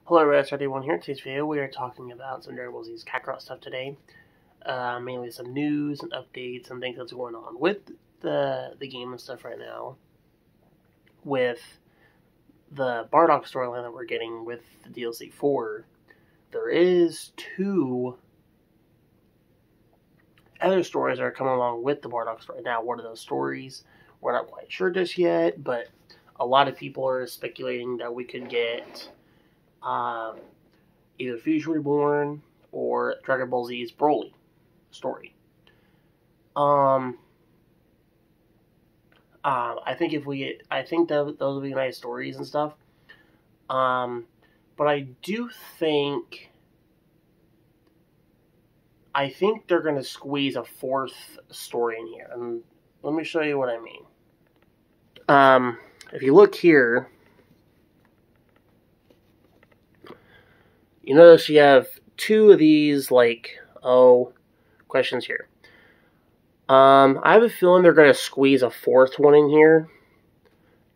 Hello everybody, Starday1 here. In today's video we are talking about some Dragon Ball Z's Kakarot stuff today. Mainly some news and updates and things that's going on with the game and stuff right now. With the Bardock storyline that we're getting with the DLC 4, there is two other stories that are coming along with the Bardock story. Now, what are those stories? We're not quite sure just yet, but a lot of people are speculating that we could get either Fusion Reborn or Dragon Ball Z's Broly story. I think if we get, I think that those would be nice stories and stuff. But I do think, they're going to squeeze a fourth story in here, and let me show you what I mean. If you look here, you notice you have two of these, questions here. I have a feeling they're going to squeeze a fourth one in here.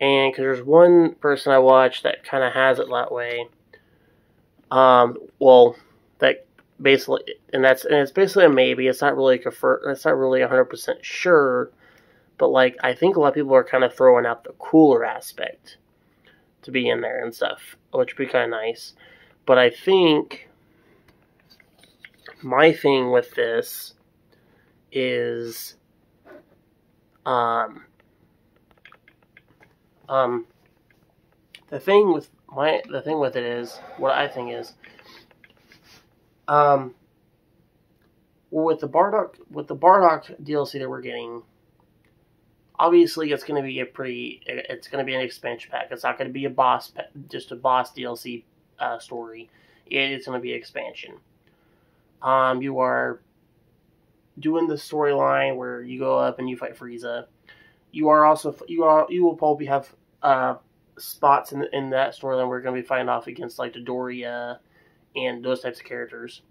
And because there's one person I watched that kind of has it that way. That basically, and it's basically a maybe. It's not really it's not really 100% sure. But I think a lot of people are kind of throwing out the cooler aspect to be in there and stuff, which would be kind of nice. But I think my thing with this is the thing with it is what I think is with the Bardock DLC that we're getting. Obviously, it's going to be it's going to be an expansion pack. It's not going to be just a boss DLC story. It's going to be expansion. You are doing the storyline where you go up and you fight Frieza. You will probably have spots in that storyline where we're going to be fighting off against the Doria and those types of characters.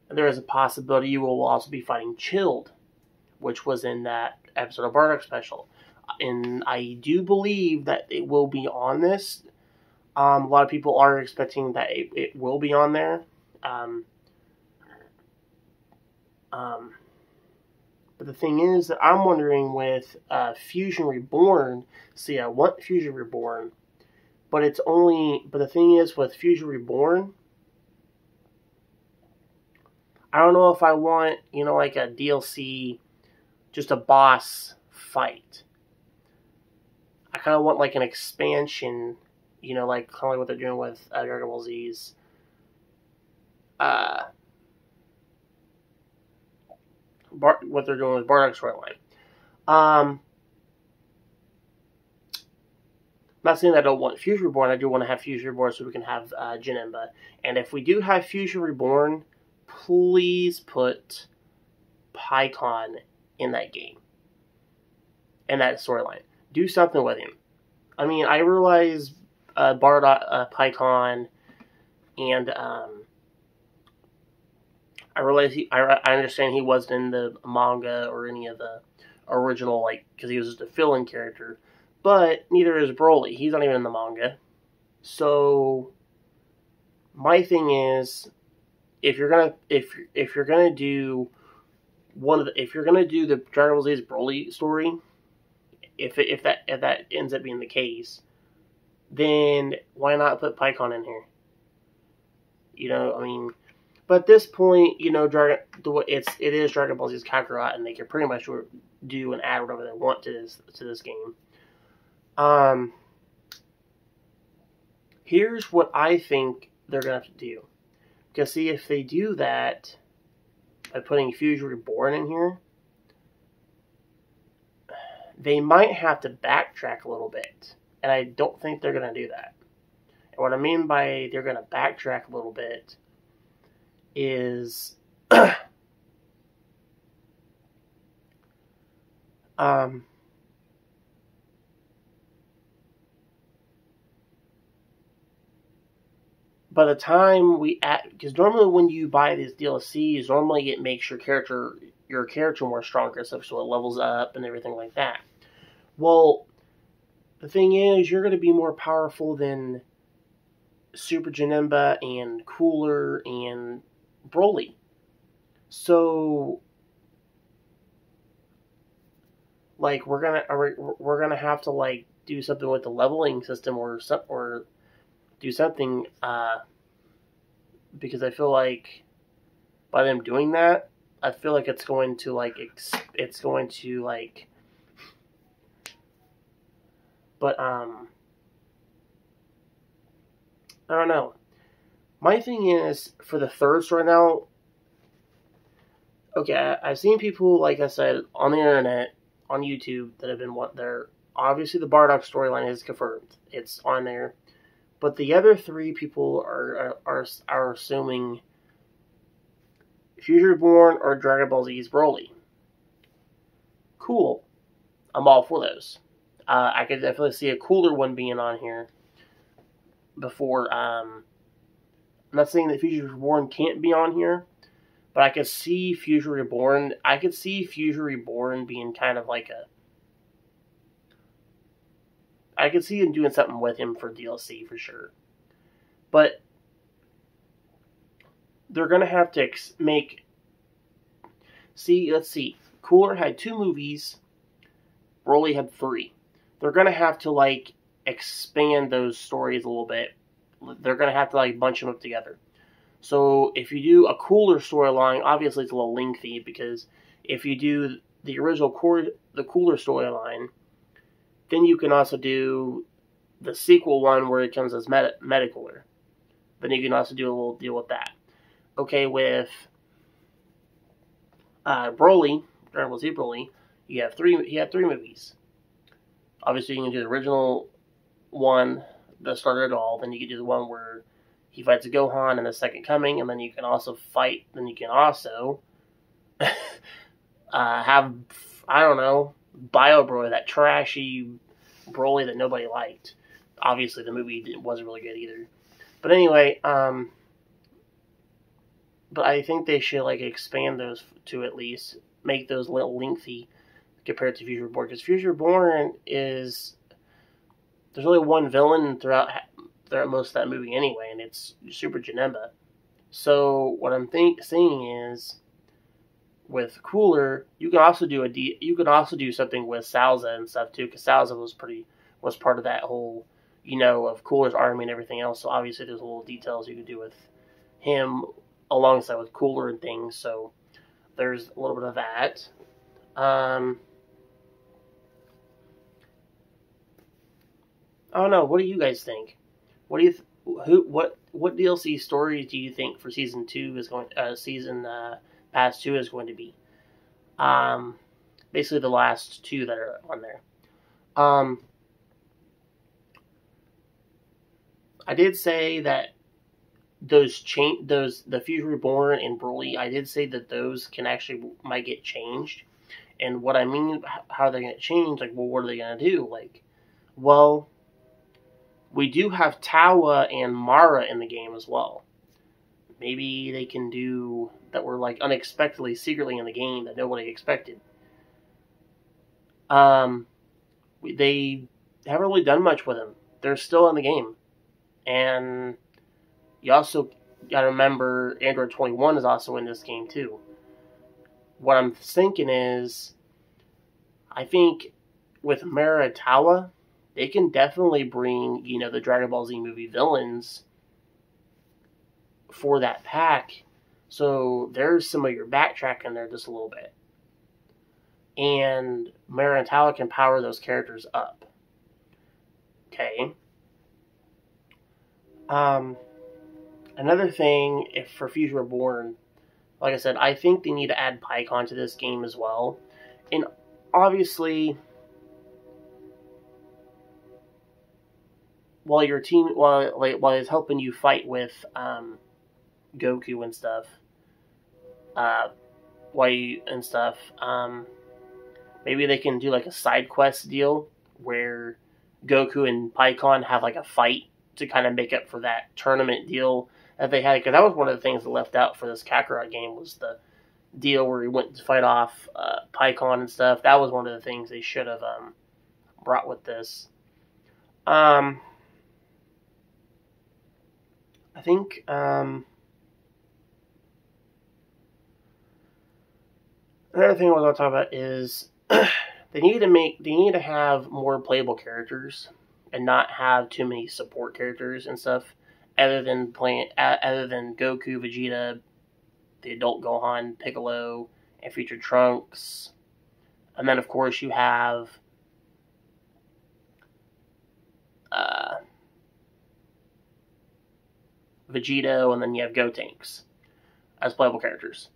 There is a possibility you will also be fighting Chilled, which was in that episode of Bardock Special. And I do believe that it will be on this. A lot of people are expecting that it will be on there. But the thing is that I'm wondering with Fusion Reborn. See, I want Fusion Reborn, but the thing is with Fusion Reborn, I don't know if I want, a DLC, just a boss fight. I kind of want an expansion, kind of like what they're doing with Dragon Ball Z's. What they're doing with Bardock's storyline. I'm not saying that I don't want Fusion Reborn. I do want to have Fusion Reborn so we can have Janemba. And if we do have Fusion Reborn, please put Pikkon in that game. In that storyline. Do something with him. I mean, I realize Bardock, Pikkon, and I realize I understand he wasn't in the manga or any of the original, because he was just a fill-in character. But neither is Broly. He's not even in the manga. So my thing is, if you're gonna do the Dragon Ball Z's Broly story, if that ends up being the case, then why not put Pikkon in here? But at this point, it is Dragon Ball Z's Kakarot, and they can pretty much do and add whatever they want to this game. Here's what I think they're gonna have to do. Because see, if they do that by putting Fusion Reborn in here, they might have to backtrack a little bit. And I don't think they're going to do that. And what I mean by they're going to backtrack a little bit is by the time because normally when you buy these DLCs, normally it makes your character more stronger, so it levels up and everything like that. Well, the thing is, you're going to be more powerful than Super Janemba and Cooler and Broly. So, like, we're gonna have to like do something with the leveling system or do something because I feel like by them doing that, I feel like it's going to like but I don't know. My thing is for the third story now. Okay, I've seen people, like I said, on the internet, on YouTube, that have been there. Obviously, the Bardock storyline is confirmed; it's on there. But the other three people are assuming Future Reborn or Dragon Ball Z's Broly. Cool, I'm all for those. I could definitely see a cooler one being on here before. I'm not saying that Future Reborn can't be on here. But I could see Future Reborn. I could see Future Reborn being kind of like I could see him doing something with him for DLC for sure. But they're gonna have to make. See, let's see. Cooler had 2 movies. Broly had 3. They're gonna have to like expand those stories a little bit. They're gonna have to like bunch them up together. So if you do a cooler storyline, obviously it's a little lengthy because if you do the original the cooler storyline, then you can also do the sequel one where it comes as Metacooler. Then you can also do a little deal with that. Okay, with Broly, Dragon Ball Z Broly, you have 3 movies. Obviously, you can do the original one that started it all. Then you can do the one where he fights a Gohan in the Second Coming, and then you can also fight. Then you can also have, I don't know, Bio Broly, that trashy Broly that nobody liked. Obviously, the movie wasn't really good either. But anyway, but I think they should like expand those to at least make those a little lengthy compared to Future Reborn, because Future Reborn is there's only one villain throughout most of that movie anyway, and it's Super Janemba. So what I'm saying is, with Cooler, you can also do something with Salza and stuff too, because Salza was part of that whole, of Cooler's army and everything else. So obviously there's little details you can do with him alongside with Cooler and things. So there's a little bit of that. I don't know. What do you guys think? What do you what DLC stories do you think for season 2 is going pass 2 is going to be? Basically the last 2 that are on there. I did say that the Future Reborn and Broly, I did say that those might get changed. And what I mean, how they're going to change, like, well, what are they going to do? Like, well, we do have Tawa and Mara in the game as well. Maybe they can do that were like unexpectedly, secretly in the game that nobody expected. They haven't really done much with them. They're still in the game. And you also got to remember Android 21 is also in this game too. What I'm thinking is, I think with Mara and Tawa, they can definitely bring, the Dragon Ball Z movie villains for that pack. So there's some of your backtracking there just a little bit. And Mara and Tawa can power those characters up. Okay. Another thing, for Future Reborn, like I said, I think they need to add PyCon to this game as well. And obviously, while it's helping you fight with Goku and stuff, maybe they can do like a side quest deal where Goku and PyCon have like a fight to kind of make up for that tournament deal that they had, because that was one of the things that left out for this Kakarot game, was the deal where he went to fight off PyCon and stuff. That was one of the things they should have brought with this. I think another thing I want to talk about is they need to have more playable characters and not have too many support characters and stuff, other than Goku, Vegeta, the adult Gohan, Piccolo, and future Trunks. And then of course you have Vegito, and then you have Gotenks as playable characters.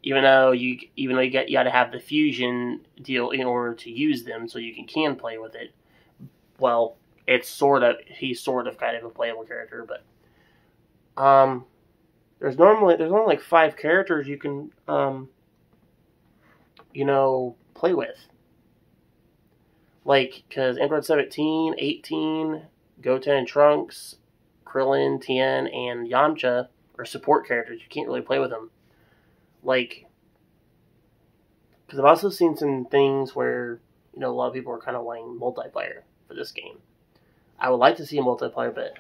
Even though you got to have the fusion deal in order to use them, so you can play with it. Well, he's sort of kind of a playable character, but there's only like 5 characters you can play with. Like, because Android 17, 18, Goten and Trunks, Krillin, Tien, and Yamcha are support characters. You can't really play with them. Like, because I've also seen some things where, a lot of people are kind of wanting multiplayer for this game. I would like to see a multiplayer, but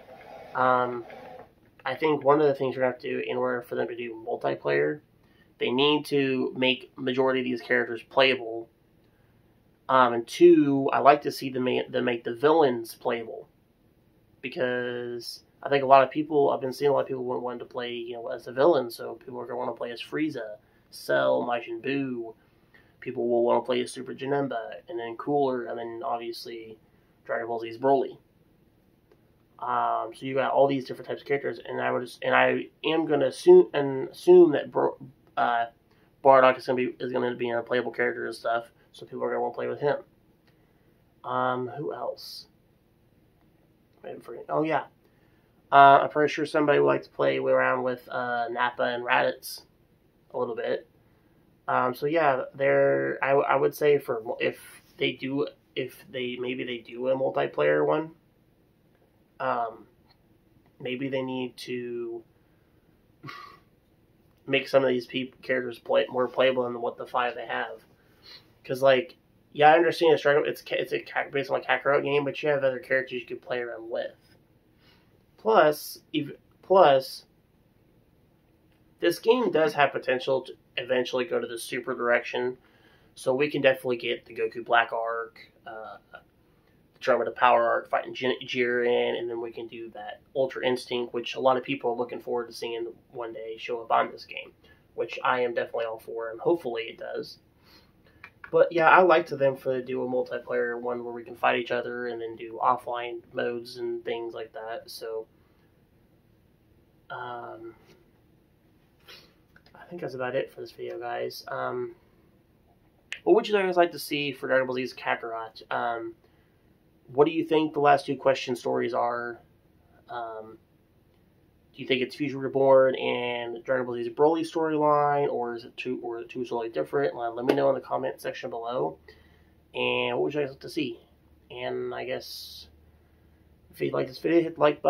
I think one of the things we're going to have to do in order for them to do multiplayer, they need to make majority of these characters playable. And 2, I like to see them make the villains playable. Because I think I've been seeing a lot of people wanting to play, as a villain, so people are going to want to play as Frieza, Cell, Majin Buu. People will want to play as Super Janemba, and then Cooler, and then obviously Dragon Ball Z's Broly. So you got all these different types of characters, and I am going to assume that Bardock is going to be a playable character and stuff, so people are going to want to play with him. Who else? Oh yeah, I'm pretty sure somebody would like to play around with Nappa and Raditz a little bit. So yeah, I would say if they do a multiplayer one, maybe they need to make some of these characters more playable than what the 5 they have. Because I understand it's based on a Kakarot game, but you have other characters you could play around with. Plus, this game does have potential to eventually go to the Super direction, so we can definitely get the Goku Black arc, the Drama Power arc fighting Jiren, and then we can do that Ultra Instinct, which a lot of people are looking forward to seeing one day show up on this game, which I am definitely all for, and hopefully it does. But yeah, I like to them for do a multiplayer one where we can fight each other and then do offline modes and things like that. So, I think that's about it for this video, guys. What would you guys like to see for Dragon Ball Z's Kakarot? What do you think the last 2 question stories are? Do you think it's Future Reborn and Dragon Ball Z's Broly storyline, or is it two totally different? Let me know in the comment section below. And what would you guys like to see? And I guess if you like this video, hit the like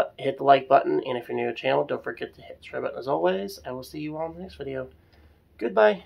button, and if you're new to the channel, don't forget to hit the subscribe button as always. I will see you all in the next video. Goodbye.